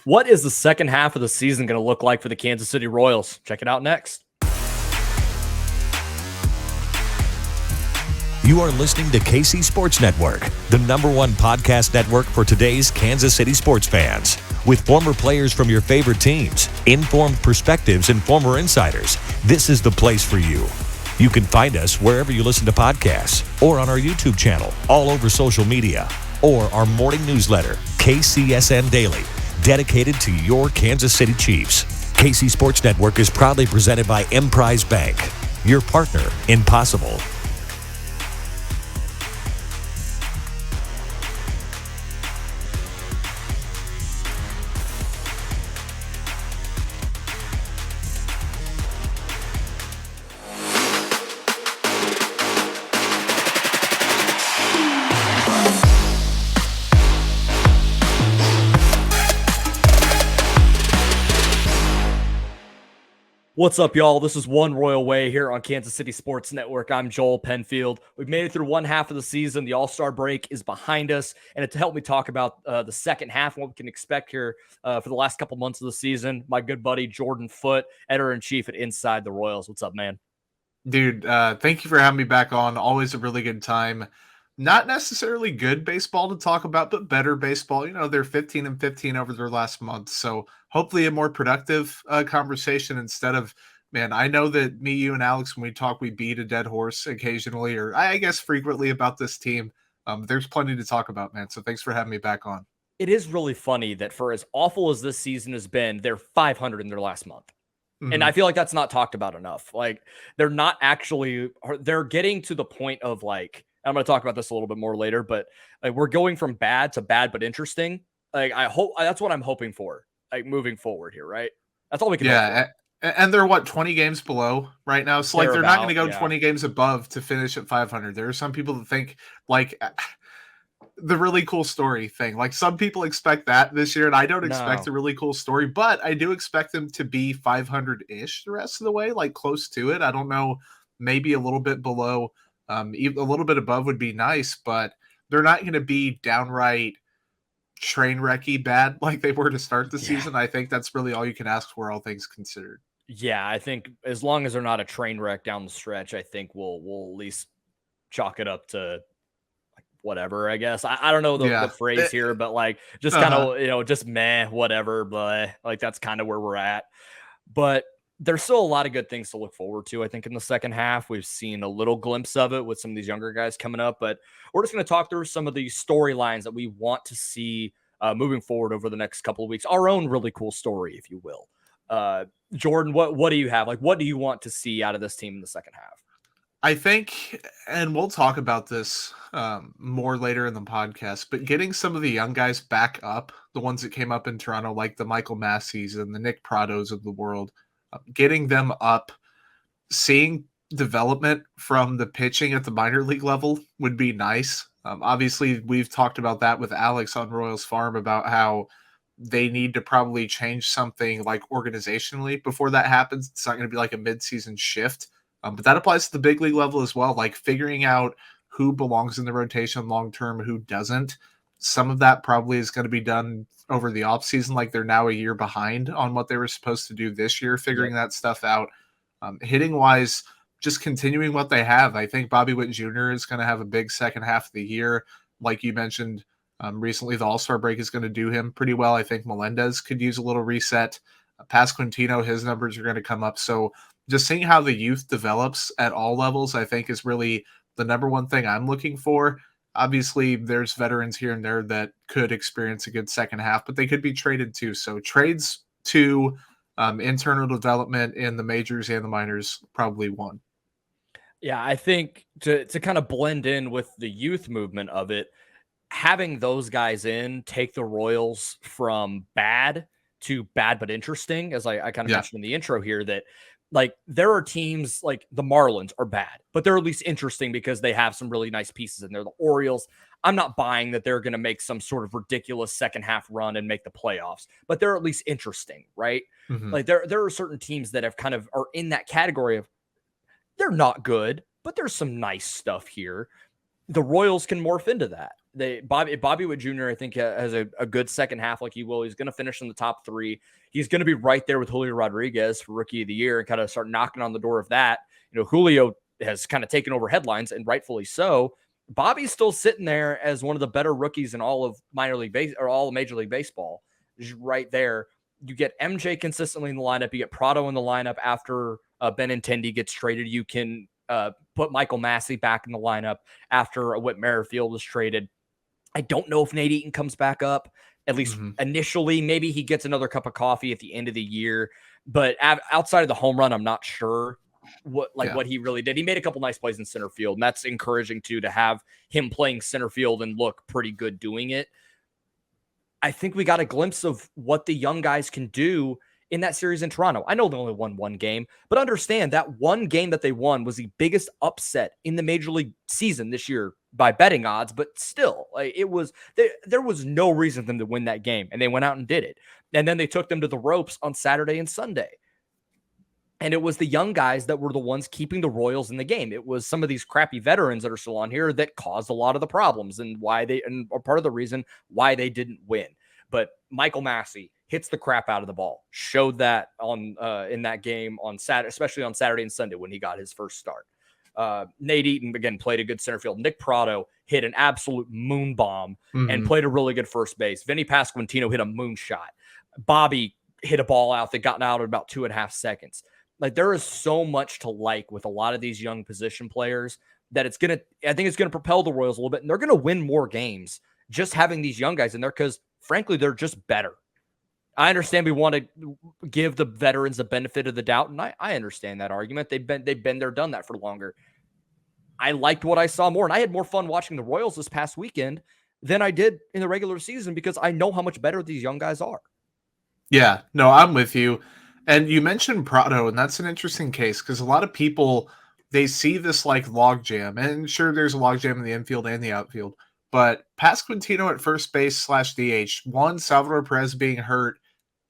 What is the second half of the season going to look like for the Kansas City Royals? Check it out next. You are listening to KC Sports Network, the #1 podcast network for today's Kansas City sports fans. With former players from your favorite teams, informed perspectives, and former insiders, this is the place for you. You can find us wherever you listen to podcasts or on our YouTube channel, all over social media, or our morning newsletter, KCSN Daily, dedicated to your Kansas City Chiefs. KC Sports Network is proudly presented by Emprise Bank, your partner in possible. What's up, y'all? This is One Royal Way here on Kansas City Sports Network. I'm Joel Penfield. We've made it through one half of the season. The All-Star break is behind us, and to help me talk about the second half and what we can expect here for the last couple months of the season, my good buddy Jordan Foote, editor-in-chief at Inside the Royals. What's up, man? Dude, thank you for having me back on. Always a really good time. Not necessarily good baseball to talk about, but better baseball. You know, they're 15-15 over their last month. So hopefully a more productive conversation instead of, man, I know that me, you, and Alex, when we talk, we beat a dead horse occasionally, or I guess frequently about this team. There's plenty to talk about, man. So thanks for having me back on. It is really funny that for as awful as this season has been, they're 500 in their last month. And I feel like that's not talked about enough. Like, they're not actually, they're getting to the point of, like, I'm going to talk about this a little bit more later, but like, we're going from bad to bad but interesting. Like, I hope that's what I'm hoping for, like, moving forward here, right? That's all we can hope for. And they're 20 games below right now. So like, they're not going to go 20 games above to finish at 500. There are some people that think, like, the really cool story thing. Like, some people expect that this year, and I don't expect a really cool story, but I do expect them to be 500-ish the rest of the way, like close to it. I don't know, maybe a little bit below, a little bit above would be nice, but they're not going to be downright train wrecky bad like they were to start the season. I think that's really all you can ask for, all things considered. Yeah, I think as long as they're not a train wreck down the stretch, I think we'll at least chalk it up to whatever, I guess. I don't know the phrase here, but like, just kind of, you know, just meh, whatever, but like, that's kind of where we're at. But there's still a lot of good things to look forward to, I think, in the second half. We've seen a little glimpse of it with some of these younger guys coming up, but we're just going to talk through some of the storylines that we want to see moving forward over the next couple of weeks. Our own really cool story, if you will. Jordan, what do you have? Like, what do you want to see out of this team in the second half? I think, and we'll talk about this more later in the podcast, but getting some of the young guys back up, the ones that came up in Toronto, like the Michael Massies and the Nick Prados of the world, getting them up, seeing development from the pitching at the minor league level would be nice. Obviously, we've talked about that with Alex on Royals Farm about how they need to probably change something like organizationally before that happens. It's not going to be like a mid-season shift. But that applies to the big league level as well, like figuring out who belongs in the rotation long-term, who doesn't. Some of that probably is going to be done over the offseason, like they're now a year behind on what they were supposed to do this year, figuring that stuff out. Hitting-wise, just continuing what they have. I think Bobby Witt Jr. is going to have a big second half of the year. Like you mentioned recently, the All-Star break is going to do him pretty well. I think Melendez could use a little reset. Pasquantino, his numbers are going to come up. So just seeing how the youth develops at all levels, I think, is really the number one thing I'm looking for. Obviously, there's veterans here and there that could experience a good second half, but they could be traded too. So trades to internal development in the majors and the minors, probably one. Yeah, I think to kind of blend in with the youth movement of it, having those guys in take the Royals from bad to bad but interesting, as I kind of mentioned in the intro here, that like there are teams like the Marlins are bad, but they're at least interesting because they have some really nice pieces in there. The Orioles, I'm not buying that they're going to make some sort of ridiculous second half run and make the playoffs, but they're at least interesting, right? Like there are certain teams that have kind of are in that category of they're not good, but there's some nice stuff here. The Royals can morph into that. Bobby Witt Jr. I think has a good second half like he will. He's going to finish in the top 3. He's going to be right there with Julio Rodriguez for Rookie of the Year and kind of start knocking on the door of that. Julio has kind of taken over headlines, and rightfully so. Bobby's still sitting there as one of the better rookies in all of all of Major League Baseball. Just right there. You get MJ consistently in the lineup. You get Prado in the lineup after Benintendi gets traded. You can put Michael Massey back in the lineup after Whit Merrifield was traded. I don't know if Nate Eaton comes back up, at least initially. Maybe he gets another cup of coffee at the end of the year. But outside of the home run, I'm not sure what he really did. He made a couple nice plays in center field, and that's encouraging too, to have him playing center field and look pretty good doing it. I think we got a glimpse of what the young guys can do in that series in Toronto. I know they only won one game, but understand that one game that they won was the biggest upset in the Major League season this year by betting odds, but still, there was no reason for them to win that game, and they went out and did it. And then they took them to the ropes on Saturday and Sunday. And it was the young guys that were the ones keeping the Royals in the game. It was some of these crappy veterans that are still on here that caused a lot of the problems and are part of the reason why they didn't win. But Michael Massey hits the crap out of the ball. Showed that in that game on Saturday, especially on Saturday and Sunday when he got his first start. Nate Eaton, again, played a good center field. Nick Prado hit an absolute moon bomb and played a really good first base. Vinny Pasquantino hit a moonshot. Bobby hit a ball out that got out in about 2.5 seconds. There is so much to like with a lot of these young position players that I think it's going to propel the Royals a little bit, and they're going to win more games just having these young guys in there because, frankly, they're just better. I understand we want to give the veterans the benefit of the doubt, and I understand that argument. They've been there, done that for longer. I liked what I saw more, and I had more fun watching the Royals this past weekend than I did in the regular season because I know how much better these young guys are. Yeah, no, I'm with you. And you mentioned Prado, and that's an interesting case because a lot of people, they see this like logjam, and sure, there's a logjam in the infield and the outfield, but Pasquantino at first base /DH, one, Salvador Perez being hurt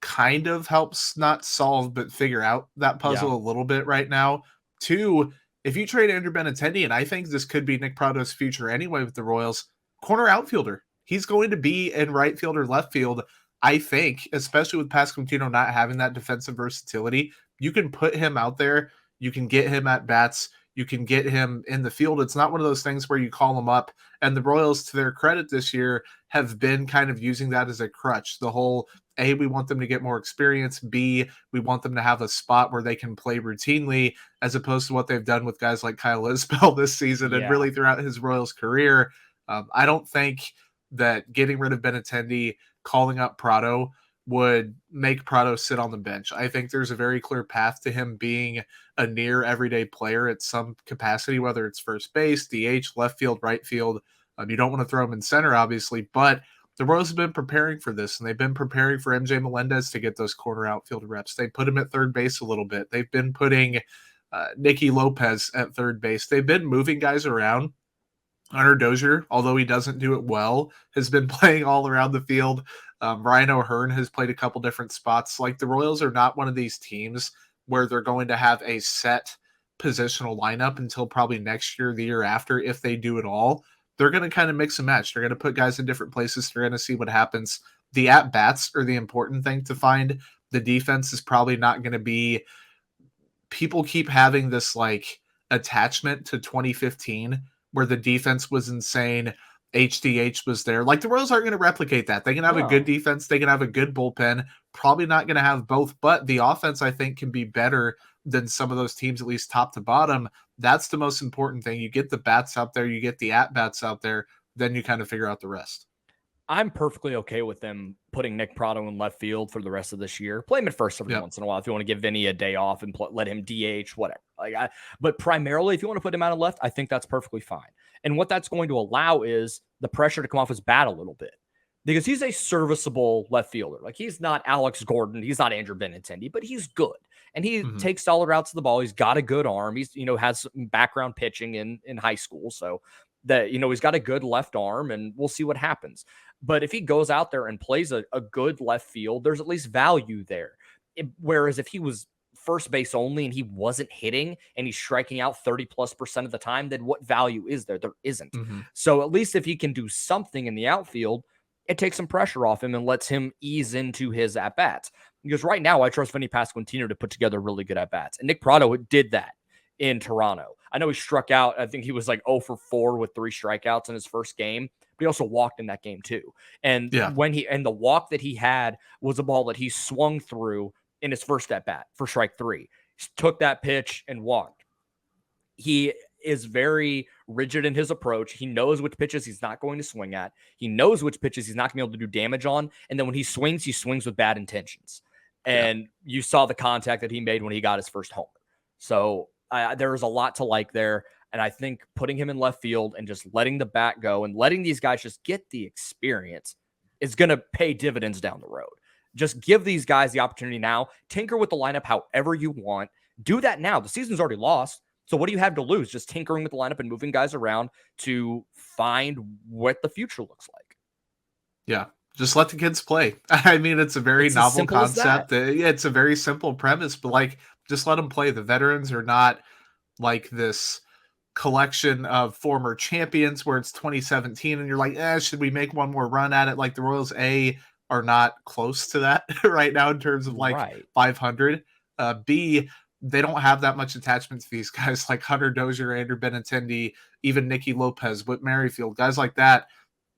kind of helps not solve, but figure out that puzzle a little bit right now. Two, if you trade Andrew Benintendi, and I think this could be Nick Prado's future anyway with the Royals, corner outfielder. He's going to be in right field or left field. I think, especially with Pasquantino not having that defensive versatility, you can put him out there. You can get him at bats. You can get him in the field. It's not one of those things where you call him up. And the Royals, to their credit this year, have been kind of using that as a crutch. The whole, A, we want them to get more experience. B, we want them to have a spot where they can play routinely, as opposed to what they've done with guys like Kyle Isbell this season and really throughout his Royals career. I don't think that getting rid of Benintendi, calling up Prado, would make Prado sit on the bench. I think there's a very clear path to him being a near everyday player at some capacity, whether it's first base, DH, left field, right field. You don't want to throw him in center, obviously, but the Royals have been preparing for this, and they've been preparing for MJ Melendez to get those corner outfield reps. They put him at third base a little bit. They've been putting Nicky Lopez at third base. They've been moving guys around. Hunter Dozier, although he doesn't do it well, has been playing all around the field. Ryan O'Hearn has played a couple different spots. Like, the Royals are not one of these teams where they're going to have a set positional lineup until probably next year, the year after, if they do it all. They're going to kind of mix and match. They're going to put guys in different places. They're going to see what happens. The at-bats are the important thing to find. The defense is probably not going to be... People keep having this, like, attachment to 2015 where the defense was insane. HDH was there. Like, the Royals aren't going to replicate that. They can have a good defense. They can have a good bullpen. Probably not going to have both, but the offense, I think, can be better than some of those teams, at least top to bottom. That's the most important thing. You get the bats out there. You get the at-bats out there. Then you kind of figure out the rest. I'm perfectly okay with them putting Nick Prado in left field for the rest of this year. Play him at first every once in a while if you want to give Vinny a day off and let him DH, whatever. But primarily, if you want to put him out of left, I think that's perfectly fine. And what that's going to allow is the pressure to come off his bat a little bit, because he's a serviceable left fielder. Like, he's not Alex Gordon, he's not Andrew Benintendi, but he's good. And he takes solid routes to the ball. He's got a good arm. He's, has some background pitching in high school. So that, he's got a good left arm, and we'll see what happens. But if he goes out there and plays a good left field, there's at least value there. Whereas if he was first base only and he wasn't hitting and he's striking out 30+% of the time, then what value is there? There isn't. Mm-hmm. So at least if he can do something in the outfield, it takes some pressure off him and lets him ease into his at-bats. Because right now, I trust Vinny Pasquantino to put together really good at-bats. And Nick Pratto did that in Toronto. I know he struck out. I think he was like 0 for 4 with 3 strikeouts in his first game, but he also walked in that game too. And the walk that he had was a ball that he swung through in his first at-bat for strike 3. He took that pitch and walked. He is very rigid in his approach. He knows which pitches he's not going to swing at. He knows which pitches he's not going to be able to do damage on. And then when he swings with bad intentions. And you saw the contact that he made when he got his first homer. So there is a lot to like there. And I think putting him in left field and just letting the bat go and letting these guys just get the experience is going to pay dividends down the road. Just give these guys the opportunity now. Tinker with the lineup however you want. Do that now. The season's already lost. So what do you have to lose? Just tinkering with the lineup and moving guys around to find what the future looks like. Yeah. Just let the kids play. I mean, it's a very novel concept. It's a very simple premise, but like, just let them play. The veterans are not like this collection of former champions where it's 2017 and you're like, should we make one more run at it? Like the Royals are not close to that right now in terms of like 500. B, they don't have that much attachment to these guys like Hunter Dozier, Andrew Benintendi, even Nicky Lopez, Whit Merrifield, guys like that.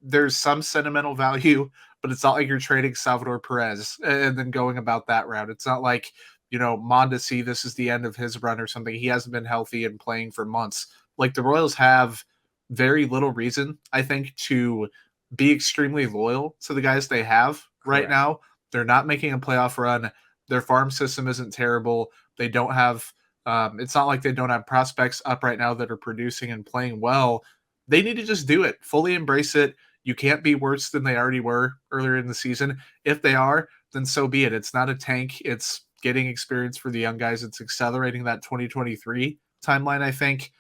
There's some sentimental value, but it's not like you're trading Salvador Perez and then going about that route. It's not like, Mondesi, this is the end of his run or something. He hasn't been healthy and playing for months. Like the Royals have very little reason, I think, to be extremely loyal to the guys they have right now. They're not making a playoff run. Their farm system isn't terrible. They don't have, it's not like they don't have prospects up right now that are producing and playing well. They need to just do it, fully embrace it. You can't be worse than they already were earlier in the season. If they are, then so be it. It's not a tank. It's getting experience for the young guys. It's accelerating that 2023 timeline, I think.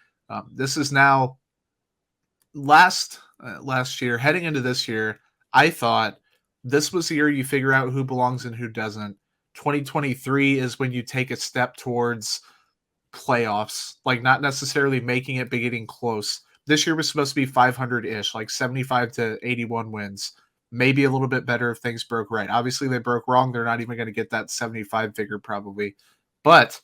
This is now last year, heading into this year, I thought this was the year you figure out who belongs and who doesn't. 2023 is when you take a step towards playoffs, like not necessarily making it, but getting close. This year was supposed to be 500-ish, like 75 to 81 wins. Maybe a little bit better if things broke right. Obviously, they broke wrong. They're not even going to get that 75 figure probably. But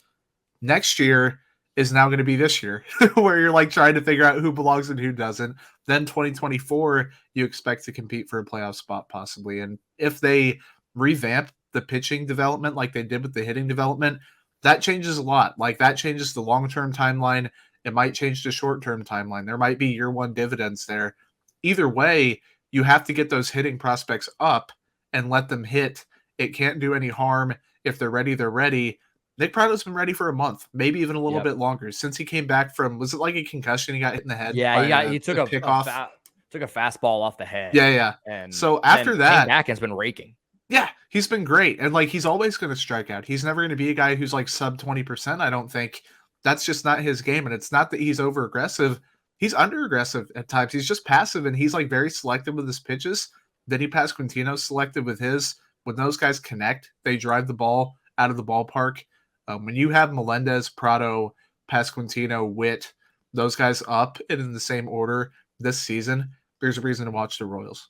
next year is now going to be this year where you're like trying to figure out who belongs and who doesn't. Then 2024, you expect to compete for a playoff spot possibly. And if they revamp the pitching development like they did with the hitting development, that changes a lot. Like that changes the long-term timeline. It might change the short-term timeline. There might be year one dividends there. Either way, you have to get those hitting prospects up and let them hit. It can't do any harm. If they're ready, they're ready. Nick Pratto's been ready for a month, maybe even a little bit longer since he came back from, was it like a concussion? He got hit in the head. Yeah, he took a fastball off the head. Yeah. And so after that, came back and has been raking. Yeah, he's been great. And like, he's always going to strike out. He's never going to be a guy who's like sub 20%. I don't think. That's just not his game. And it's not that he's over aggressive. He's under aggressive at times. He's just passive and he's like very selective with his pitches. Vinny Pasquantino's selective with his. When those guys connect, they drive the ball out of the ballpark. When you have Melendez, Pratto, Pasquantino, Whit, those guys up and in the same order this season, there's a reason to watch the Royals.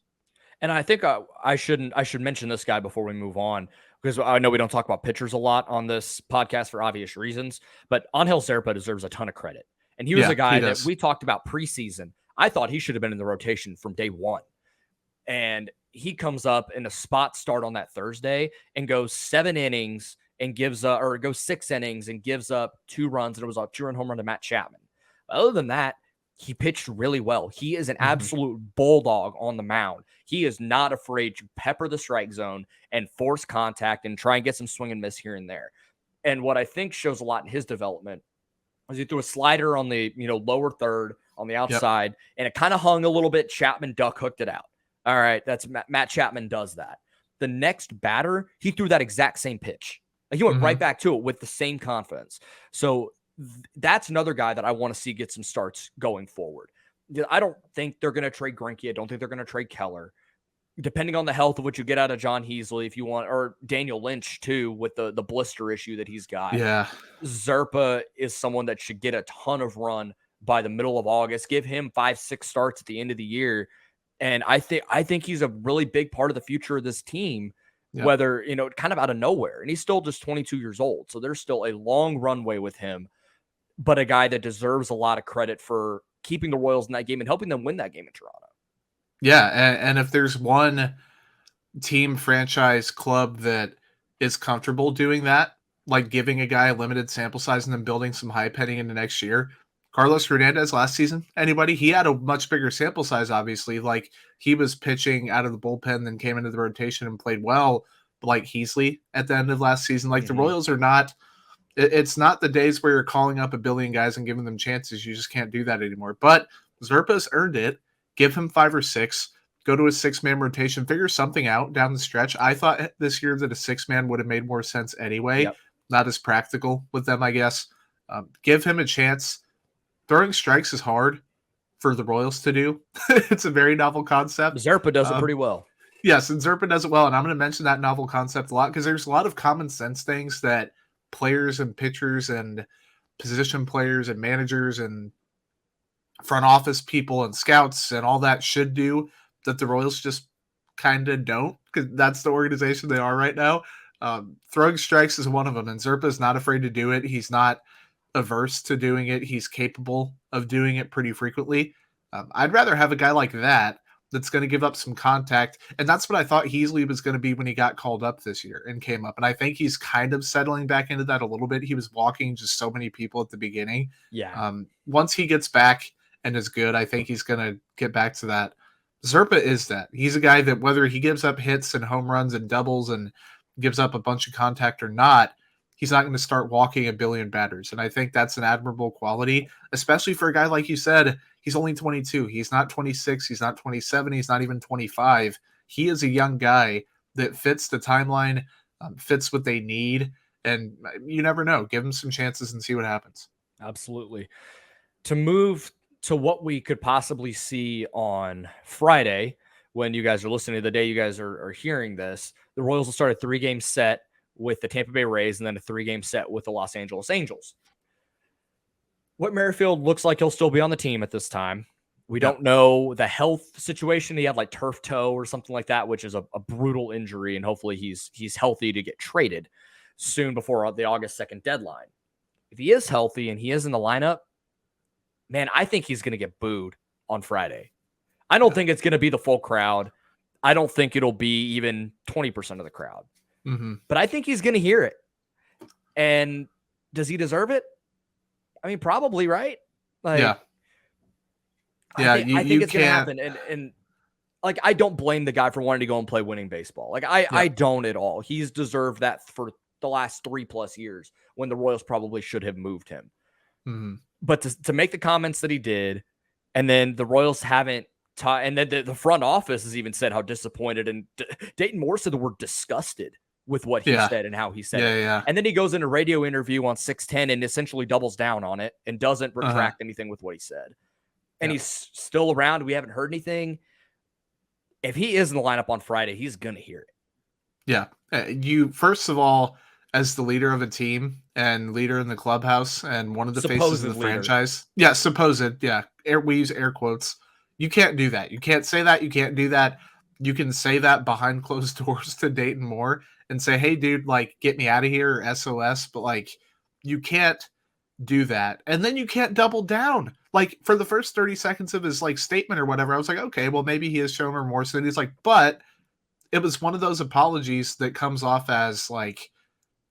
And I think I should mention this guy before we move on, because I know we don't talk about pitchers a lot on this podcast for obvious reasons, but Angel Zerpa deserves a ton of credit. And he was a guy that we talked about preseason. I thought he should have been in the rotation from day one. And he comes up in a spot start on that Thursday and goes 7 innings and goes 6 innings and gives up 2 runs. And it was a 2-run home run to Matt Chapman. But other than that, he pitched really well. He is an absolute bulldog on the mound. He is not afraid to pepper the strike zone and force contact and try and get some swing and miss here and there. And what I think shows a lot in his development is he threw a slider on the lower third on the outside, and it kind of hung a little bit. Chapman duck hooked it out. All right, that's Matt Chapman does that. The next batter, he threw that exact same pitch. He went right back to it with the same confidence. So that's another guy that I want to see get some starts going forward. I don't think they're going to trade Greinke. I don't think they're going to trade Keller. depending on the health of what you get out of John Heasley, if you want, or Daniel Lynch too, with the blister issue that he's got. Yeah. Zerpa is someone that should get a ton of run by the middle of August. Give him 5-6 starts at the end of the year. And I think he's a really big part of the future of this team, whether, kind of out of nowhere. And he's still just 22 years old. So there's still a long runway with him, but a guy that deserves a lot of credit for keeping the Royals in that game and helping them win that game in Toronto. Yeah. And if there's one team, franchise, club that is comfortable doing that, like giving a guy a limited sample size and then building some hype heading into next year, Carlos Hernandez last season, anybody? He had a much bigger sample size, obviously. Like, he was pitching out of the bullpen, then came into the rotation and played well, like Heasley at the end of last season. Like, the Royals are not – it's not the days where you're calling up a billion guys and giving them chances. You just can't do that anymore. But Zerpa's earned it. Give him 5 or 6. Go to a 6-man rotation. Figure something out down the stretch. I thought this year that a 6-man would have made more sense anyway. Yep. Not as practical with them, I guess. Give him a chance. Throwing strikes is hard for the Royals to do. It's a very novel concept. Zerpa does it pretty well. Yes, and Zerpa does it well. And I'm going to mention that novel concept a lot because there's a lot of common sense things that players and pitchers and position players and managers and front office people and scouts and all that should do that the Royals just kind of don't, because that's the organization they are right now. Throwing strikes is one of them, and Zerpa is not afraid to do it. He's not averse to doing it. He's capable of doing it pretty frequently. I'd rather have a guy like that that's going to give up some contact, and that's what I thought Heasley was going to be when he got called up this year and came up, and I think he's kind of settling back into that a little bit. He was walking just so many people at the beginning. Yeah. Once he gets back and is good, I think he's going to get back to that. Zerpa is that. He's a guy that whether he gives up hits and home runs and doubles and gives up a bunch of contact or not, he's not going to start walking a billion batters. And I think that's an admirable quality, especially for a guy like you said. He's only 22. He's not 26. He's not 27. He's not even 25. He is a young guy that fits the timeline, fits what they need. And you never know. Give him some chances and see what happens. Absolutely. To move to what we could possibly see on Friday, when you guys are listening to the day you guys are hearing this, the Royals will start a 3-game set with the Tampa Bay Rays and then a 3-game set with the Los Angeles Angels. Whit Merrifield looks like he'll still be on the team at this time. We don't know the health situation. He had like turf toe or something like that, which is a brutal injury, and hopefully he's healthy to get traded soon before the August 2nd deadline. If he is healthy and he is in the lineup, man, I think he's going to get booed on Friday. I don't think it's going to be the full crowd. I don't think it'll be even 20% of the crowd. But I think he's going to hear it. And does he deserve it? I mean, probably, right? Like, yeah. I think it's going to happen. And like, I don't blame the guy for wanting to go and play winning baseball. Like, I don't at all. He's deserved that for the last 3+ years when the Royals probably should have moved him. But to make the comments that he did, and then the Royals haven't and then the front office has even said how disappointed, and Dayton Moore said the word disgusted with what he said and how he said it. Yeah. And then he goes in a radio interview on 610 and essentially doubles down on it and doesn't retract anything with what he said. And he's still around. We haven't heard anything. If he is in the lineup on Friday, he's going to hear it. Yeah. You, first of all, as the leader of a team and leader in the clubhouse and one of the faces of the franchise. Yeah, supposed. Yeah. We use air quotes. You can't do that. You can't say that. You can't do that. You can say that behind closed doors to Dayton Moore and say, hey, dude, like, get me out of here, or SOS. But, like, you can't do that. And then you can't double down. Like, for the first 30 seconds of his, like, statement or whatever, I was like, okay, well, maybe he has shown remorse. And he's like, but it was one of those apologies that comes off as, like,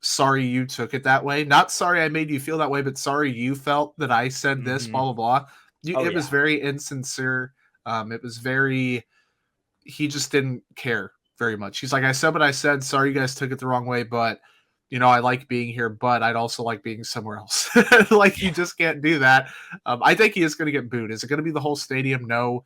sorry you took it that way. Not sorry I made you feel that way, but sorry you felt that I said this, blah, blah, blah. It was very insincere. It was very, he just didn't care very much. He's like, I said what I said. Sorry you guys took it the wrong way, but, you know, I like being here, but I'd also like being somewhere else. Like, you just can't do that. I think he is going to get booed. Is it going to be the whole stadium? No.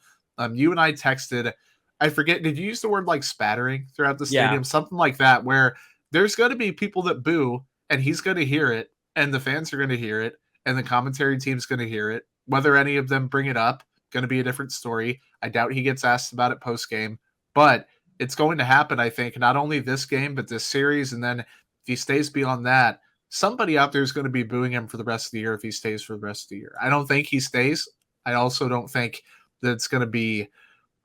You and I texted, I forget, did you use the word like spattering throughout the stadium? Something like that, where there's going to be people that boo, and he's going to hear it, and the fans are going to hear it, and the commentary team's going to hear it. Whether any of them bring it up, going to be a different story. I doubt he gets asked about it post-game, but it's going to happen, I think, not only this game, but this series. And then if he stays beyond that, somebody out there is going to be booing him for the rest of the year if he stays for the rest of the year. I don't think he stays. I also don't think that it's going to be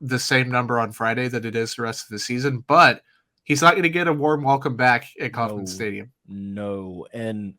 the same number on Friday that it is the rest of the season, but he's not going to get a warm welcome back at Kauffman Stadium. No. And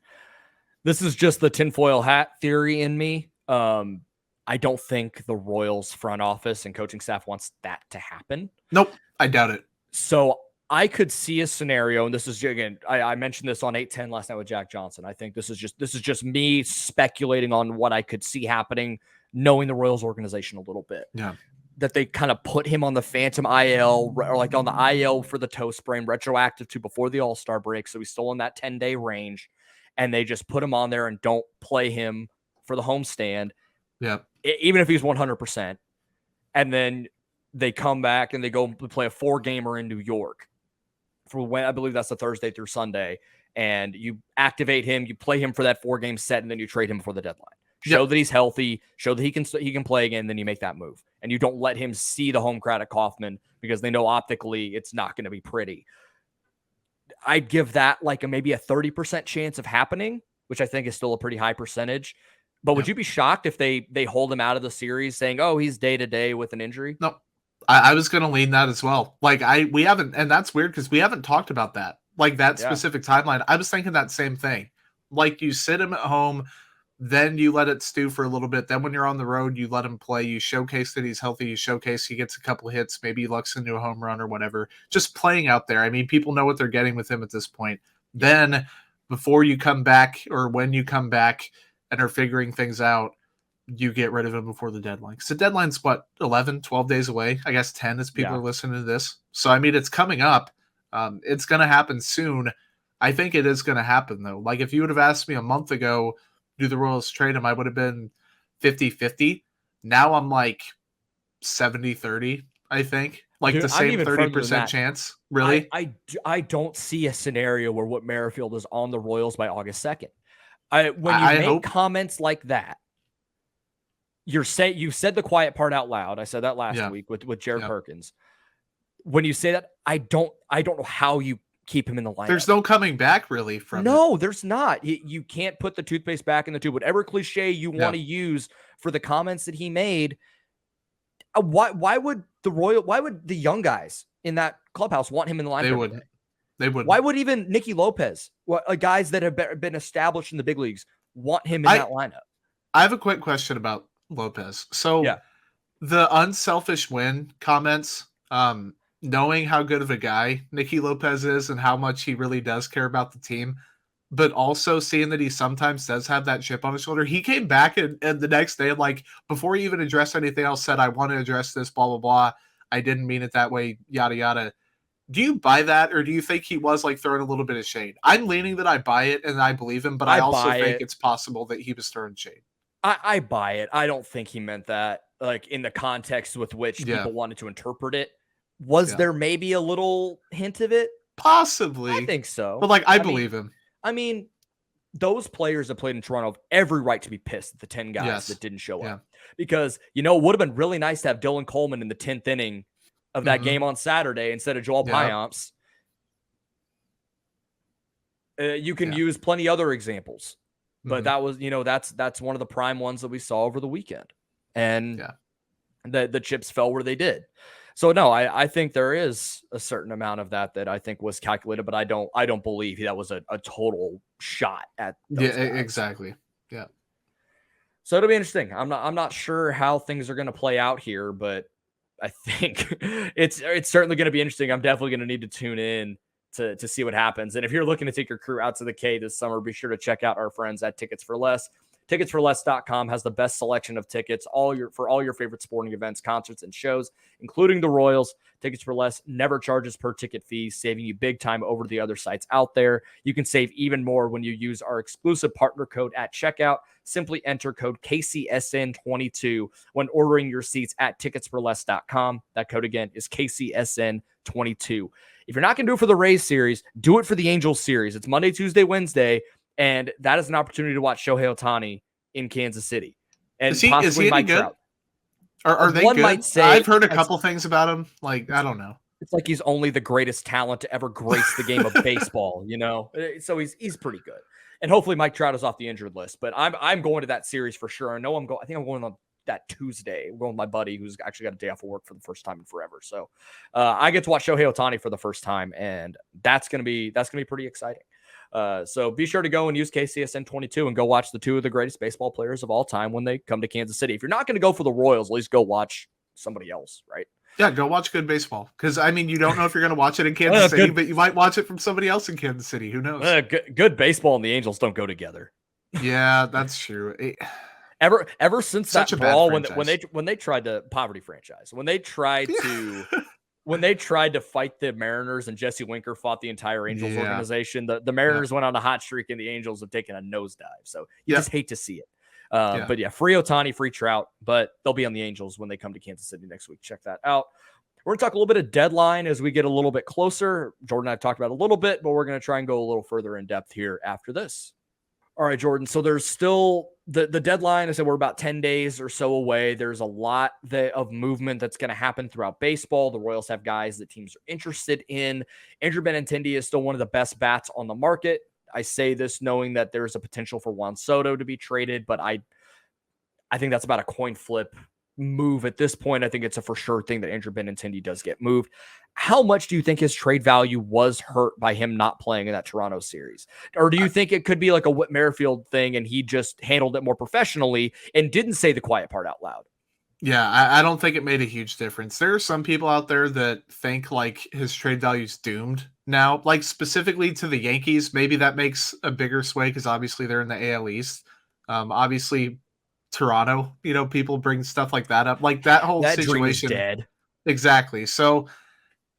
this is just the tinfoil hat theory in me. I don't think the Royals front office and coaching staff wants that to happen. Nope. I doubt it. So I could see a scenario, and this is, again, I mentioned this on 810 last night with Jack Johnson. I think this is just me speculating on what I could see happening, knowing the Royals organization a little bit. Yeah. That they kind of put him on the phantom IL, or like on the IL for the toe sprain, retroactive to before the All-Star break. So he's still in that 10-day range, and they just put him on there and don't play him for the homestand. Yeah. Even if he's 100%. And then they come back and they go play a 4-gamer in New York for when, I believe that's the Thursday through Sunday. And you activate him, you play him for that 4-game set, and then you trade him before the deadline. Show that he's healthy, show that he can play again, then you make that move. And you don't let him see the home crowd at Kauffman because they know optically it's not going to be pretty. I'd give that like maybe a 30% chance of happening, which I think is still a pretty high percentage. But would you be shocked if they hold him out of the series saying, oh, he's day-to-day with an injury? No, I was going to lean that as well. Like we haven't, and that's weird because we haven't talked about that. Like that specific timeline. I was thinking that same thing. Like you sit him at home, then you let it stew for a little bit. Then when you're on the road, you let him play. You showcase that he's healthy. You showcase he gets a couple hits. Maybe he lucks into a home run or whatever. Just playing out there. I mean, people know what they're getting with him at this point. Then before you come back or when you come back and are figuring things out, you get rid of him before the deadline. Because the deadline's, 11, 12 days away? I guess 10 as people are listening to this. So, I mean, it's coming up. It's going to happen soon. I think it is going to happen, though. Like, if you would have asked me a month ago, do the Royals trade him, I would have been 50-50. Now I'm like 70-30, I think. Like, the same 30% chance. Really? I don't see a scenario where Whit Merrifield is on the Royals by August 2nd. When you make comments like that, you said the quiet part out loud. I said that last week with Jared Perkins. When you say that, I don't know how you keep him in the lineup. There's no coming back really from it. No, there's not. You can't put the toothpaste back in the tube. Whatever cliche you want to use for the comments that he made. Why would the young guys in that clubhouse want him in the lineup? They wouldn't. Why would even Nicky Lopez, guys that have been established in the big leagues, want him in that lineup? I have a quick question about Lopez. So the unselfish win comments, knowing how good of a guy Nicky Lopez is and how much he really does care about the team, but also seeing that he sometimes does have that chip on his shoulder. He came back and the next day, like before he even addressed anything else, said, I want to address this, blah, blah, blah. I didn't mean it that way, yada, yada. Do you buy that, or do you think he was like throwing a little bit of shade? I'm leaning that I buy it and I believe him, but I also think it's possible that he was throwing shade. I buy it. I don't think he meant that, like in the context with which people wanted to interpret it. Was there maybe a little hint of it? Possibly. I think so. But I believe him. I mean, those players that played in Toronto have every right to be pissed at the 10 guys that didn't show up. Because, it would have been really nice to have Dylan Coleman in the 10th inning of that game on Saturday instead of Joel Payamps. You can use plenty other examples. But that was, that's one of the prime ones that we saw over the weekend. And the chips fell where they did. So no, I think there is a certain amount of that I think was calculated, but I don't believe that was a total shot at those guys. Exactly. Yeah. So it'll be interesting. I'm not sure how things are going to play out here, but I think it's certainly going to be interesting. I'm definitely going to need to tune in to see what happens. And if you're looking to take your crew out to the K this summer, be sure to check out our friends at Tickets for Less. Ticketsforless.com has the best selection of tickets for all your favorite sporting events, concerts, and shows, including the Royals. Tickets for Less never charges per ticket fee, saving you big time over the other sites out there. You can save even more when you use our exclusive partner code at checkout. Simply enter code KCSN22 when ordering your seats at ticketsforless.com. That code again is KCSN22. If you're not going to do it for the Rays series, do it for the Angels series. It's Monday, Tuesday, Wednesday. And that is an opportunity to watch Shohei Ohtani in Kansas City. And is he any good? Are they One good? might say, I've heard a couple things about him. I don't know. It's like he's only the greatest talent to ever grace the game of baseball, So he's pretty good. And hopefully Mike Trout is off the injured list. But I'm going to that series for sure. I know I think I'm going on that Tuesday. I'm going with my buddy who's actually got a day off of work for the first time in forever. So I get to watch Shohei Ohtani for the first time, and that's gonna be pretty exciting. So be sure to go and use KCSN 22 and go watch the two of the greatest baseball players of all time when they come to Kansas City. If you're not going to go for the Royals, at least go watch somebody else, right? Yeah, go watch good baseball. Because, you don't know if you're going to watch it in Kansas City, but you might watch it from somebody else in Kansas City. Who knows? Good baseball and the Angels don't go together. Yeah, that's true. Ever since that brawl when they tried to poverty franchise, when they tried to fight the Mariners and Jesse Winker fought the entire Angels organization, the Mariners went on a hot streak and the Angels have taken a nosedive. So you just hate to see it. But free Ohtani, free Trout, but they'll be on the Angels when they come to Kansas City next week. Check that out. We're going to talk a little bit of deadline as we get a little bit closer. Jordan and I have talked about it a little bit, but we're going to try and go a little further in depth here after this. All right, Jordan. So there's still the deadline. I said we're about 10 days or so away. There's a lot of movement that's going to happen throughout baseball. The Royals have guys that teams are interested in. Andrew Benintendi is still one of the best bats on the market. I say this knowing that there's a potential for Juan Soto to be traded, but I think that's about a coin flip move at this point. I think it's a for sure thing that Andrew Benintendi does get moved. How much do you think his trade value was hurt by him not playing in that Toronto series? Or do you think it could be like a Whit Merrifield thing and he just handled it more professionally and didn't say the quiet part out loud? Yeah, I don't think it made a huge difference. There are some people out there that think like his trade value's doomed now, like specifically to the Yankees. Maybe that makes a bigger sway because obviously they're in the AL East. Obviously Toronto, people bring stuff like that up. Like that whole situation. Dream is dead. Exactly. So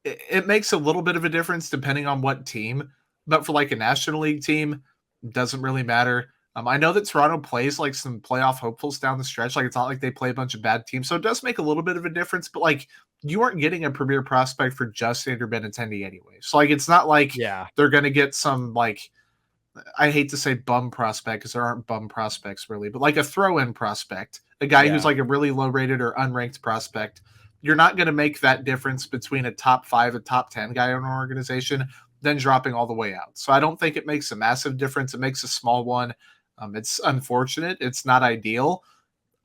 it makes a little bit of a difference depending on what team, but for like a National League team, it doesn't really matter. I know that Toronto plays like some playoff hopefuls down the stretch. Like it's not like they play a bunch of bad teams. So it does make a little bit of a difference, but like you aren't getting a premier prospect for just Andrew Benintendi anyway. So like, it's not like they're going to get some like, I hate to say bum prospect because there aren't bum prospects really, but like a throw-in prospect, a guy who's like a really low rated or unranked prospect. You're not going to make that difference between a top 5, a top 10 guy in an organization, then dropping all the way out. So I don't think it makes a massive difference. It makes a small one. It's unfortunate. It's not ideal.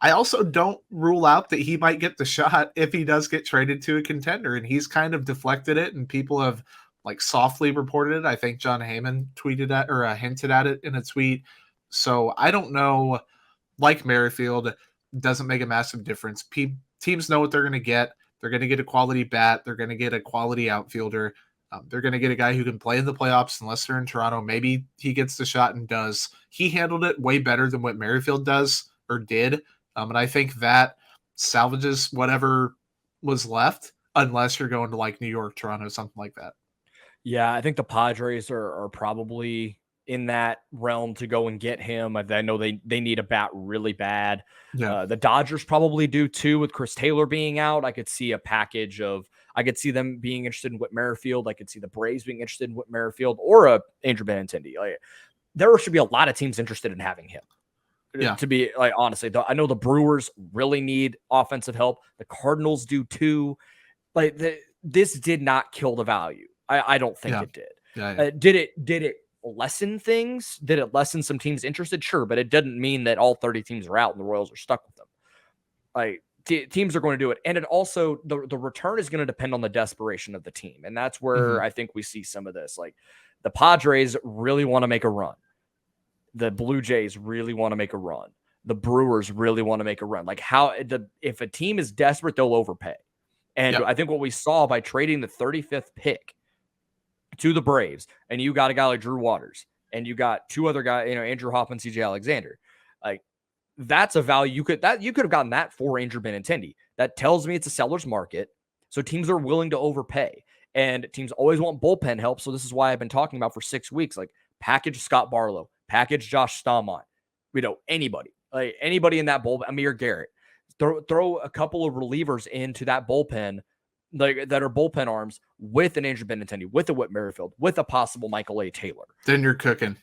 I also don't rule out that he might get the shot if he does get traded to a contender, and he's kind of deflected it and people have like softly reported it. I think John Heyman tweeted at or hinted at it in a tweet. So I don't know. Like Merrifield, doesn't make a massive difference. Teams know what they're going to get. They're going to get a quality bat. They're going to get a quality outfielder. They're going to get a guy who can play in the playoffs unless they're in Toronto. Maybe he gets the shot and does. He handled it way better than what Merrifield does or did. And I think that salvages whatever was left unless you're going to like New York, Toronto, something like that. Yeah, I think the Padres are probably in that realm to go and get him. I know they need a bat really bad. Yeah. The Dodgers probably do too with Chris Taylor being out. I could see a package of I could see them being interested in Whit Merrifield. I could see the Braves being interested in Whit Merrifield or a Andrew Benintendi. Like, there should be a lot of teams interested in having him. Yeah. To be like, honestly, I know the Brewers really need offensive help. The Cardinals do too. Like this did not kill the value. I don't think it did. Yeah. Did it lessen things? Did it lessen some teams interested? Sure, but it didn't mean that all 30 teams are out and the Royals are stuck with them. Like teams are going to do it, and it also the return is going to depend on the desperation of the team, and that's where I think we see some of this. Like the Padres really want to make a run, the Blue Jays really want to make a run, the Brewers really want to make a run. Like if a team is desperate, they'll overpay, and I think what we saw by trading the 35th pick to the Braves, and you got a guy like Drew Waters, and you got two other guys, Andrew Hoffman, CJ Alexander. Like that's a value you could have gotten that for Andrew Benintendi. That tells me it's a seller's market, so teams are willing to overpay, and teams always want bullpen help. So this is why I've been talking about for 6 weeks, like package Scott Barlow, package Josh Staumont, anybody in that bullpen, Amir Garrett, throw a couple of relievers into that bullpen. Like that are bullpen arms with an Andrew Benintendi, with a Whit Merrifield, with a possible Michael A. Taylor. Then you're cooking.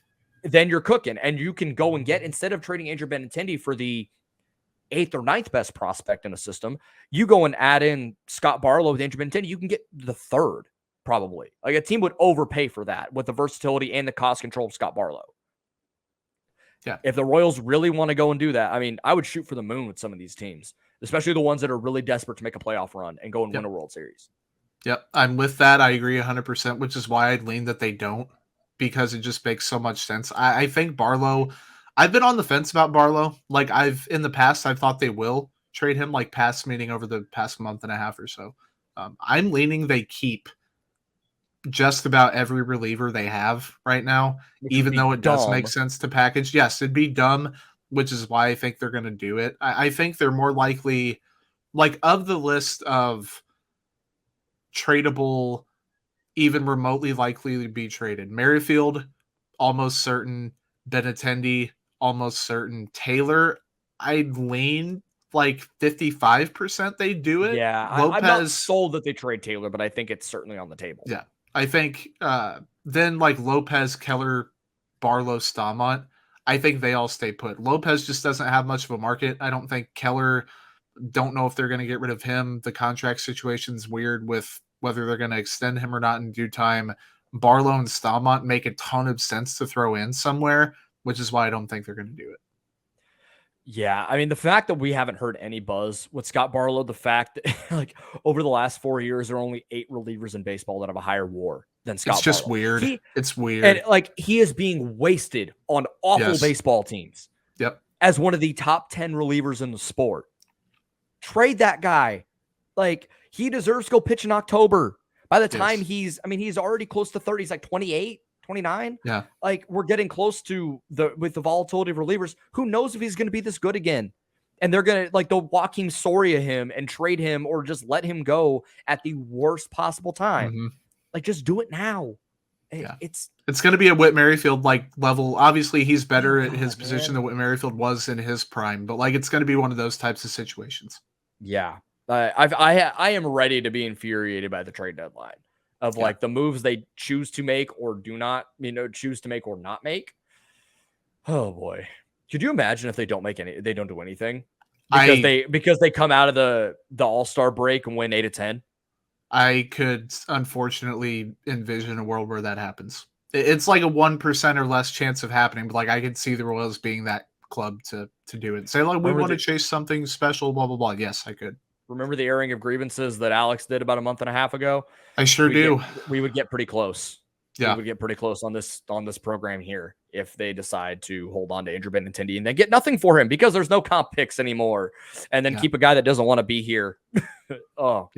And you can go and get, instead of trading Andrew Benintendi for the 8th or 9th best prospect in a system. You go and add in Scott Barlow with Andrew Benintendi, you can get the 3rd probably. Like a team would overpay for that with the versatility and the cost control of Scott Barlow. Yeah. If the Royals really want to go and do that, I mean, I would shoot for the moon with some of these teams, especially the ones that are really desperate to make a playoff run and go and win a World Series. Yep. I'm with that. I agree 100%, which is why I'd lean that they don't, because it just makes so much sense. I think Barlow, I've been on the fence about Barlow. Like in the past, I've thought they will trade him, like past meaning over the past month and a half or so. I'm leaning they keep just about every reliever they have right now, even though it does make sense to package. Yes, it'd be dumb, which is why I think they're going to do it. I think they're more likely, like of the list of tradable, even remotely likely to be traded, Merrifield, almost certain. Benintendi, almost certain. Taylor, I'd lean like 55% they do it. Yeah, Lopez, I'm not sold that they trade Taylor, but I think it's certainly on the table. Yeah. I think then like Lopez, Keller, Barlow, Stamont, I think they all stay put. Lopez just doesn't have much of a market. I don't think Keller, don't know if they're going to get rid of him. The contract situation's weird with whether they're going to extend him or not in due time. Barlow and Stamont make a ton of sense to throw in somewhere, which is why I don't think they're going to do it. Yeah, I mean, the fact that we haven't heard any buzz with Scott Barlow, the fact that like over the last 4 years, there are only 8 relievers in baseball that have a higher WAR than Scott Barlow. It's just weird. It's weird. And like he is being wasted on awful baseball teams. Yep. As one of the top 10 relievers in the sport. Trade that guy. Like he deserves to go pitch in October. By the time he's already close to 30. He's like 28. 29. Yeah. Like we're getting close to with the volatility of relievers. Who knows if he's going to be this good again? And they're going to like they'll Joaquin Soria him and trade him or just let him go at the worst possible time. Mm-hmm. Like just do it now. It's going to be a Whit Merrifield like level. Obviously he's better at his position than Whit Merrifield was in his prime, but like it's going to be one of those types of situations. Yeah. I am ready to be infuriated by the trade deadline. Of like the moves they choose to make or do not, choose to make or not make. Oh boy. Could you imagine if they don't do anything? Because they come out of the All-Star break and win 8 of 10? I could unfortunately envision a world where that happens. It's like a 1% or less chance of happening, but like I could see the Royals being that club to do it. Say like we want to chase something special, blah blah blah. Yes, I could. Remember the airing of grievances that Alex did about a month and a half ago? I sure do. We would get pretty close. Yeah. We would get pretty close on this program here if they decide to hold on to Andrew Benintendi and then get nothing for him because there's no comp picks anymore. And then keep a guy that doesn't want to be here. Man. It'd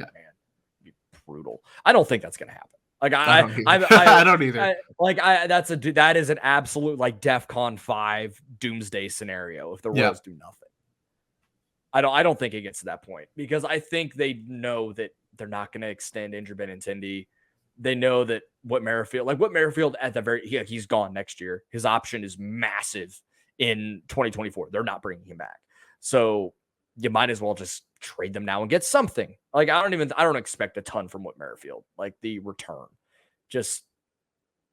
be brutal. I don't think that's going to happen. Like I don't either. That is an absolute like DEFCON 5 doomsday scenario if the Royals do nothing. I don't think it gets to that point because I think they know that they're not going to extend Andrew Benintendi. They know that Whit Merrifield at he's gone next year. His option is massive in 2024. They're not bringing him back. So you might as well just trade them now and get something. Like I don't expect a ton from Whit Merrifield. Like the return, just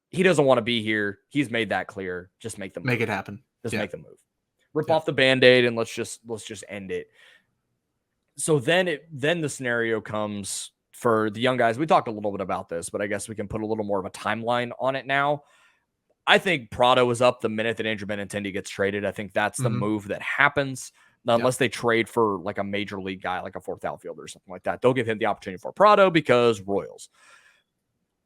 he doesn't want to be here. He's made that clear. Just make it happen. Just make the move. Rip off the Band-Aid and let's just end it. So then the scenario comes for the young guys. We talked a little bit about this, but I guess we can put a little more of a timeline on it now. I think Prado is up the minute that Andrew Benintendi gets traded. I think that's the move that happens. Unless they trade for like a major league guy, like a 4th outfielder or something like that. They'll give him the opportunity for Prado because Royals.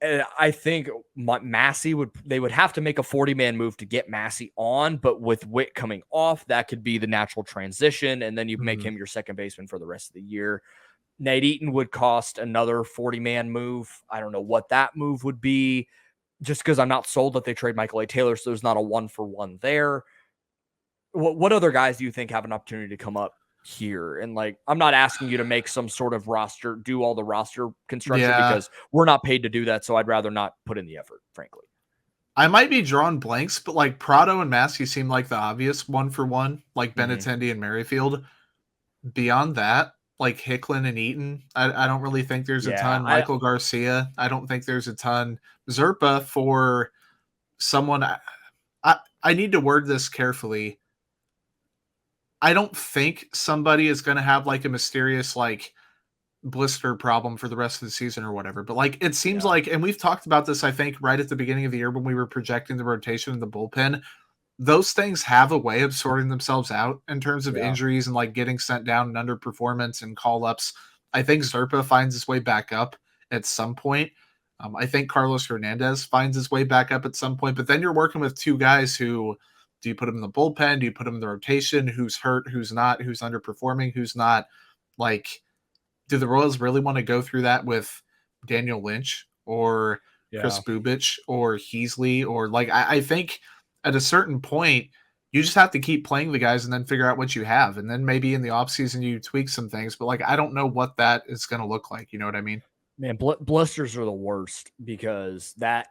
And I think Massey would have to make a 40-man move to get Massey on, but with Whit coming off, that could be the natural transition, and then you make him your second baseman for the rest of the year. Nate Eaton would cost another 40-man move. I don't know what that move would be, just because I'm not sold that they trade Michael A. Taylor, so there's not a 1-for-1 there. What other guys do you think have an opportunity to come up here? And like, I'm not asking you to make some sort of roster, do all the roster construction because we're not paid to do that. So I'd rather not put in the effort, frankly. I might be drawing blanks, but like Prado and Massey seem like the obvious 1-for-1, like Benintendi and Merrifield. Beyond that, like Hicklin and Eaton, I don't really think there's a ton. Michael Garcia, I don't think there's a ton. Zerpa for someone, I need to word this carefully. I don't think somebody is going to have like a mysterious like blister problem for the rest of the season or whatever. But like it seems like, and we've talked about this, I think, right at the beginning of the year when we were projecting the rotation in the bullpen. Those things have a way of sorting themselves out in terms of injuries and like getting sent down and underperformance and call ups. I think Zerpa finds his way back up at some point. I think Carlos Hernandez finds his way back up at some point, but then you're working with two guys who, do you put them in the bullpen? Do you put them in the rotation? Who's hurt? Who's not? Who's underperforming? Who's not? Like, do the Royals really want to go through that with Daniel Lynch or Chris Bubich or Heasley? Or like, I think at a certain point, you just have to keep playing the guys and then figure out what you have. And then maybe in the offseason, you tweak some things. But like, I don't know what that is going to look like. You know what I mean? Man, blisters are the worst because that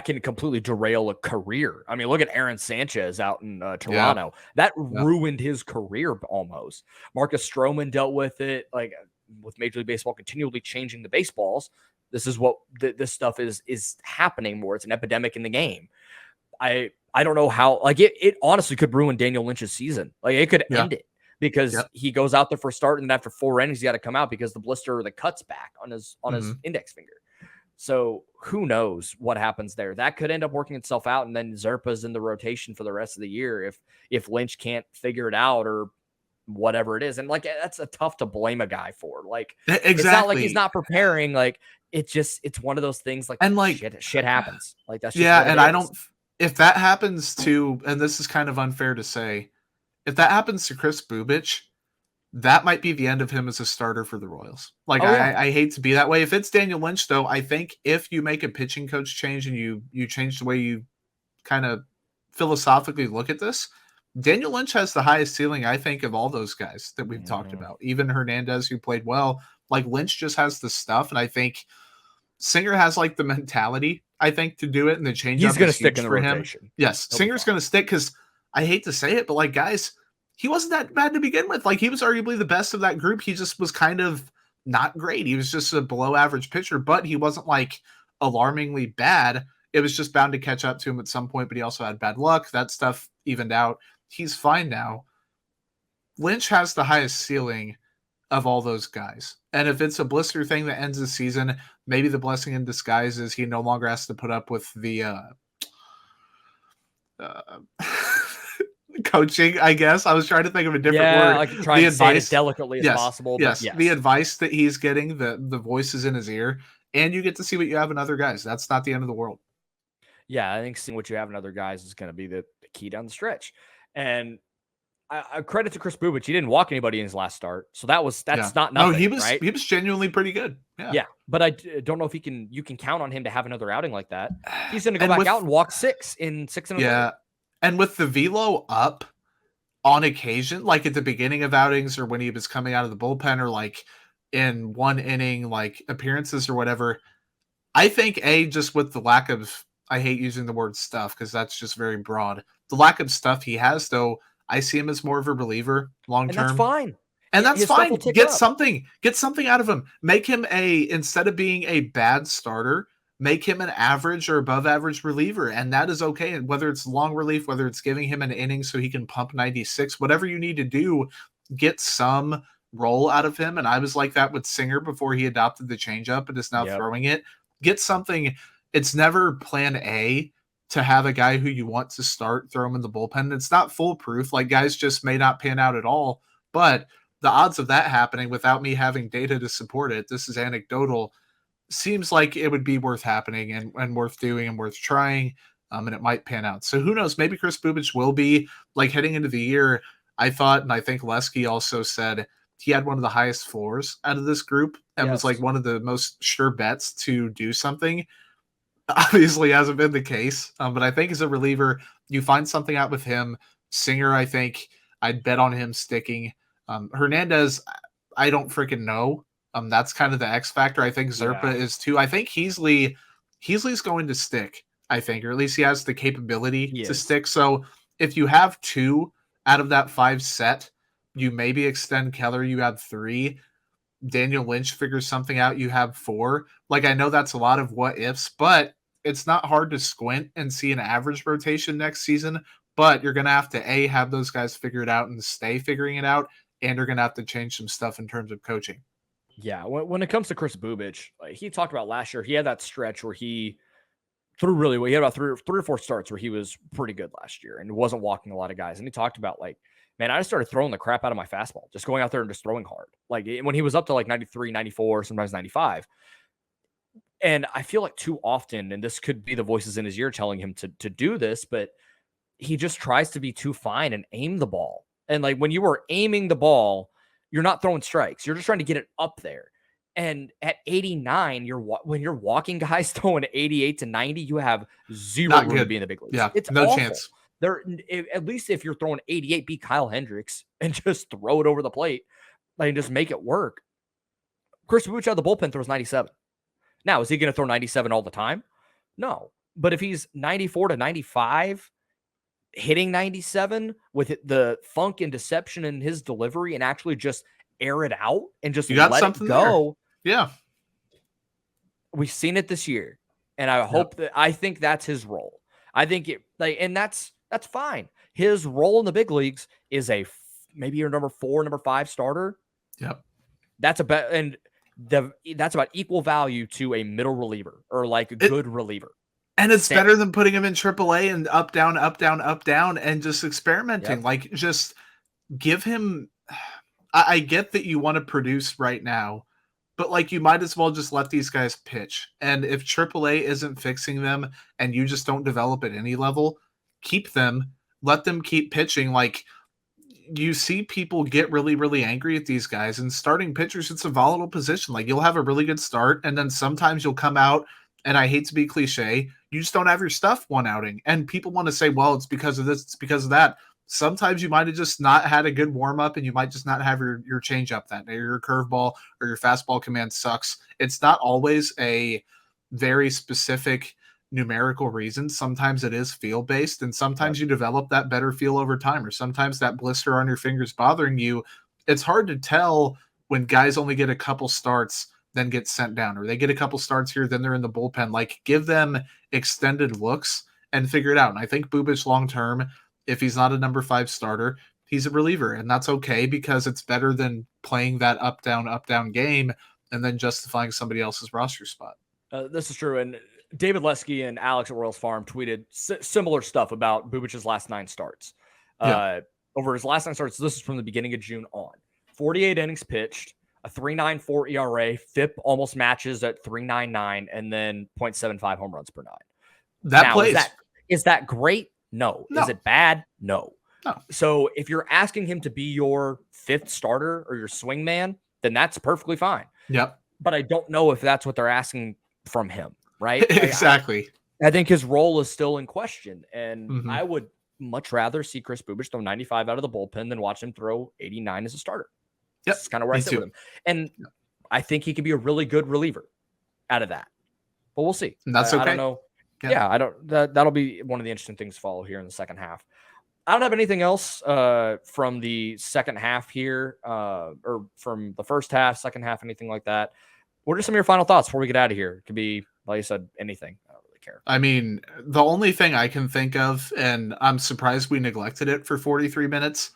can completely derail a career. I mean, look at Aaron Sanchez out in Toronto. That ruined his career almost. Marcus Stroman dealt with it, like with Major League Baseball continually changing the baseballs. This is what this stuff is happening more. It's an epidemic in the game. I don't know how. Like it honestly could ruin Daniel Lynch's season. Like it could end it. Because he goes out there for a start, and then after 4 innings, he got to come out because the blister or the cut's back on his index finger. So who knows what happens there? That could end up working itself out, and then Zerpa's in the rotation for the rest of the year if Lynch can't figure it out or whatever it is. And like that's a tough to blame a guy for. Like it's not like he's not preparing. Like it's one of those things. Like and like shit happens. Like that's just and I don't. If that happens to, and this is kind of unfair to say. If that happens to Chris Bubich, that might be the end of him as a starter for the Royals. Like, I hate to be that way. If it's Daniel Lynch, though, I think if you make a pitching coach change and you change the way you kind of philosophically look at this, Daniel Lynch has the highest ceiling, I think, of all those guys that we've talked about. Even Hernandez, who played well. Like, Lynch just has the stuff, and I think Singer has, like, the mentality, I think, to do it, and the change he's going to stick in the rotation. Yes, Singer's going to stick because I hate to say it, but like guys, he wasn't that bad to begin with. Like he was arguably the best of that group. He just was kind of not great. He was just a below average pitcher, but he wasn't like alarmingly bad. It was just bound to catch up to him at some point, but he also had bad luck. That stuff evened out. He's fine now. Lynch has the highest ceiling of all those guys. And if it's a blister thing that ends the season, maybe the blessing in disguise is he no longer has to put up with the coaching, I guess. I was trying to think of a different word. Like trying to say it as delicately as possible. Yes, the advice that he's getting, the voices in his ear, and you get to see what you have in other guys. That's not the end of the world. Yeah, I think seeing what you have in other guys is going to be the key down the stretch. And I credit to Chris Bubich. He didn't walk anybody in his last start, so that's not nothing. No, he was genuinely pretty good. Yeah, but I don't know if you can count on him to have another outing like that. He's going to go back out and walk 6 in 6 and a third. And with the velo up on occasion, like at the beginning of outings or when he was coming out of the bullpen or like in 1 inning, like appearances or whatever, I think just with the lack of, I hate using the word stuff because that's just very broad. The lack of stuff he has, though, I see him as more of a reliever long term. And that's fine. And that's fine. Get something out of him. Make him instead of being a bad starter, make him an average or above average reliever. And that is okay. And whether it's long relief, whether it's giving him an inning so he can pump 96, whatever you need to do, get some role out of him. And I was like that with Singer before he adopted the changeup and is now throwing it. Get something. It's never plan A to have a guy who you want to start, throw him in the bullpen. It's not foolproof. Like guys just may not pan out at all, but the odds of that happening without me having data to support it, this is anecdotal, seems like it would be worth happening and worth doing and worth trying. And it might pan out. So who knows? Maybe Chris Bubich will be like heading into the year. I thought, and I think Lesky also said he had one of the highest floors out of this group and was like one of the most sure bets to do something. Obviously hasn't been the case. But I think as a reliever, you find something out with him. Singer, I think I'd bet on him sticking. Hernandez, I don't freaking know. That's kind of the X factor. I think Zerpa is too. I think Heasley's going to stick, I think, or at least he has the capability to stick. So if you have 2 out of that 5 set, you maybe extend Keller, you have 3. Daniel Lynch figures something out, you have 4. Like, I know that's a lot of what ifs, but it's not hard to squint and see an average rotation next season, but you're going to have to have those guys figure it out and stay figuring it out, and you're going to have to change some stuff in terms of coaching. Yeah, when it comes to Chris Bubich, he talked about last year, he had that stretch where he threw really well. He had about three or four starts where he was pretty good last year and wasn't walking a lot of guys. And he talked about, like, man, I just started throwing the crap out of my fastball, just going out there and just throwing hard. Like, when he was up to like 93, 94, sometimes 95. And I feel like too often, and this could be the voices in his ear telling him to do this, but he just tries to be too fine and aim the ball. And like, when you are aiming the ball, you're not throwing strikes. You're just trying to get it up there. And at 89, when you're walking guys throwing 88 to 90, you have zero room to be in the big leagues. Yeah, it's no awful. chance. At least if you're throwing 88, be Kyle Hendricks and just throw it over the plate, like, and just make it work. Chris Bubich out of the bullpen throws 97. Now, is he going to throw 97 all the time? No. But if he's 94 to 95, hitting 97 with the funk and deception in his delivery and actually just air it out and just let it go. There. Yeah. We've seen it this year. And I think that's his role. I think and that's fine. His role in the big leagues is maybe your number 4, number 5 starter. Yep. That's that's about equal value to a middle reliever or like a good reliever. And it's better than putting him in AAA and up, down, up, down, up, down, and just experimenting. Yep. Like, just give him. I get that you want to produce right now, but like, you might as well just let these guys pitch. And if AAA isn't fixing them and you just don't develop at any level, keep them, let them keep pitching. Like, you see people get really, really angry at these guys, and starting pitchers, it's a volatile position. Like, you'll have a really good start, and then sometimes you'll come out, and I hate to be cliche, you just don't have your stuff one outing. And people want to say, well, it's because of this, it's because of that. Sometimes you might have just not had a good warm-up, and you might just not have your change-up that day, or your curveball or your fastball command sucks. It's not always a very specific numerical reason. Sometimes it is feel-based, and sometimes you develop that better feel over time, or sometimes that blister on your fingers bothering you. It's hard to tell when guys only get a couple starts, then get sent down, or they get a couple starts here, then they're in the bullpen. Like, give them extended looks and figure it out. And I think Bubich long-term, if he's not a number 5 starter, he's a reliever, and that's okay, because it's better than playing that up, down game and then justifying somebody else's roster spot. This is true. And David Lesky and Alex at Royals Farm tweeted similar stuff about Bubich's last 9 starts. Over his last 9 starts, this is from the beginning of June on. 48 innings pitched, a 3.94 ERA, FIP almost matches at 3.99, and then 0.75 home runs per 9. That plays. Is that great? No. Is it bad? No. So if you're asking him to be your 5th starter or your swing man, then that's perfectly fine. Yep. But I don't know if that's what they're asking from him, right? Exactly. I think his role is still in question, and I would much rather see Chris Bubich throw 95 out of the bullpen than watch him throw 89 as a starter. Yep. That's kind of where I sit with him. And I think he could be a really good reliever out of that. But we'll see. And that's okay. I don't know. Yeah, I don't. That'll be one of the interesting things to follow here in the second half. I don't have anything else from the second half here, or from the first half, second half, anything like that. What are some of your final thoughts before we get out of here? It could be, like I said, anything. I don't really care. I mean, the only thing I can think of, and I'm surprised we neglected it for 43 minutes,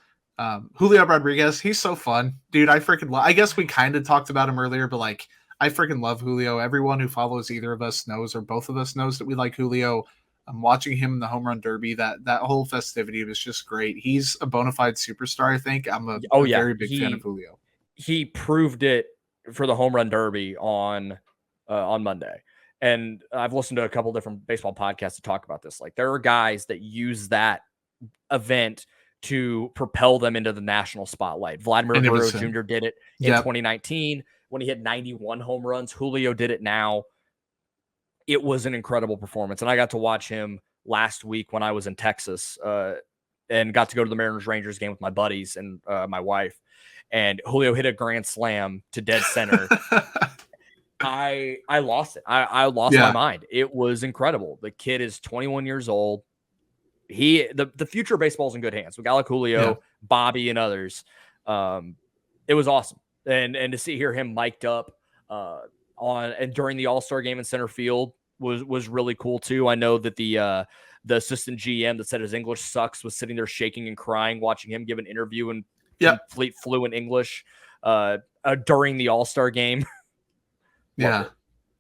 Julio Rodriguez. He's so fun, dude. I freaking love. I guess we kind of talked about him earlier, but like, I freaking love Julio. Everyone who follows either of us knows, or both of us knows, that we like Julio. I'm watching him in the home run derby. That whole festivity was just great. He's a bona fide superstar. I think I'm a very big fan of Julio. He proved it for the home run derby on Monday. And I've listened to a couple different baseball podcasts to talk about this. Like, there are guys that use that event to propel them into the national spotlight. Vladimir Guerrero Jr. did it in 2019 when he hit 91 home runs. Julio did it now. It was an incredible performance. And I got to watch him last week when I was in Texas, and got to go to the Mariners-Rangers game with my buddies and my wife. And Julio hit a grand slam to dead center. I lost it. I lost my mind. It was incredible. The kid is 21 years old. The future of baseball is in good hands. We got like Julio, Bobby, and others. It was awesome. And to hear him mic'd up during the All-Star game in center field, was really cool too. I know that the assistant GM that said his English sucks was sitting there shaking and crying watching him give an interview in complete fluent English during the All-Star game.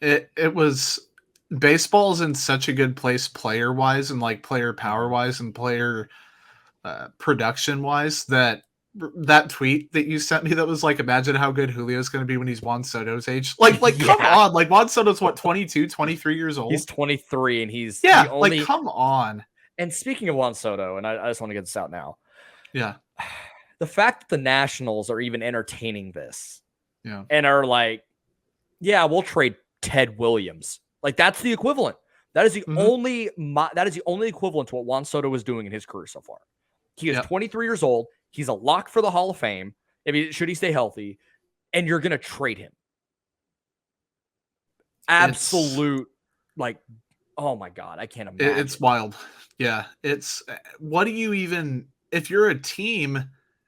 It was, baseball's in such a good place player wise and like player power wise and player production wise that tweet that you sent me that was like, imagine how good Julio's going to be when he's Juan Soto's age. Like come on. Like Juan Soto's what, 22, 23 years old? He's 23 and he's the only... like come on. And speaking of Juan Soto, and I just want to get this out now. Yeah. The fact that the Nationals are even entertaining this. Yeah. And are like, yeah, we'll trade Ted Williams. Like that's the equivalent. That is the only equivalent to what Juan Soto was doing in his career so far. He is 23 years old. He's a lock for the Hall of Fame. Should he stay healthy, and you're going to trade him. Absolute, oh my God, I can't imagine. It's wild. Yeah. It's, what do you even, if you're a team,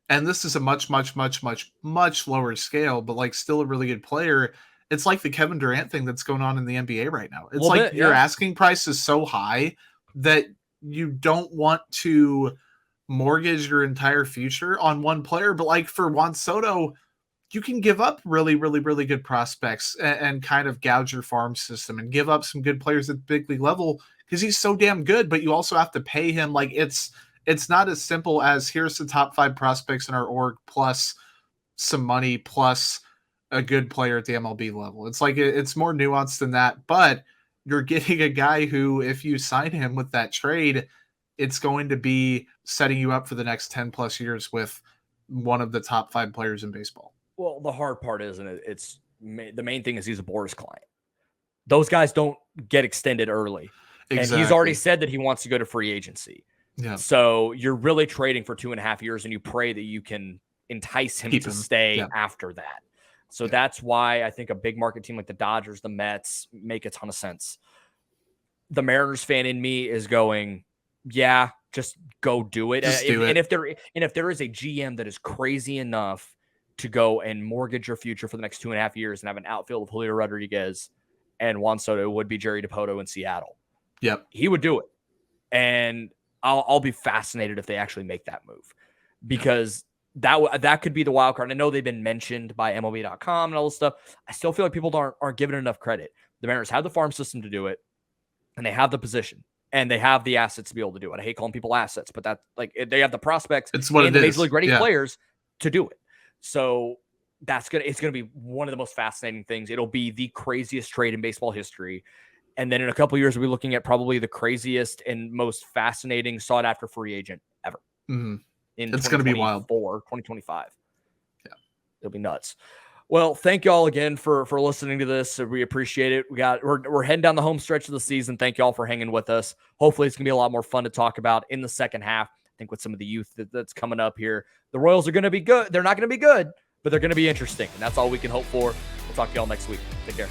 and this is a much, much, much, much, much lower scale, but like still a really good player. It's like the Kevin Durant thing that's going on in the NBA right now. It's like your asking price is so high that you don't want to mortgage your entire future on one player. But like for Juan Soto, you can give up really, really, really good prospects and kind of gouge your farm system and give up some good players at the big league level because he's so damn good, but you also have to pay him. Like it's not as simple as here's the top 5 prospects in our org plus some money plus a good player at the MLB level. It's like, it's more nuanced than that, but you're getting a guy who, if you sign him with that trade, it's going to be setting you up for the next 10 plus years with one of the top 5 players in baseball. Well, the hard part is, and the main thing is he's a Boras client. Those guys don't get extended early. Exactly. And he's already said that he wants to go to free agency. Yeah. So you're really trading for 2.5 years and you pray that you can entice him to stay after that. So that's why I think a big market team like the Dodgers, the Mets make a ton of sense. The Mariners fan in me is going, yeah, just go do it. And if there is a GM that is crazy enough to go and mortgage your future for the next 2.5 years and have an outfield of Julio Rodriguez and Juan Soto, would be Jerry DiPoto in Seattle. Yep. He would do it. And I'll be fascinated if they actually make that move because that could be the wild card. I know they've been mentioned by MLB.com and all this stuff. I still feel like people aren't giving enough credit. The Mariners have the farm system to do it and they have the position. And they have the assets to be able to do it. I hate calling people assets, but that's like they have the prospects and the major league ready players to do it. So it's gonna be one of the most fascinating things. It'll be the craziest trade in baseball history. And then in a couple of years, we'll be looking at probably the craziest and most fascinating sought after free agent ever. Mm-hmm. It's going to be wild. 2025. Yeah. It'll be nuts. Well, thank you all again for listening to this. We appreciate it. We're heading down the home stretch of the season. Thank you all for hanging with us. Hopefully it's going to be a lot more fun to talk about in the second half. I think with some of the youth that's coming up here, the Royals are going to be good. They're not going to be good, but they're going to be interesting. And that's all we can hope for. We'll talk to y'all next week. Take care.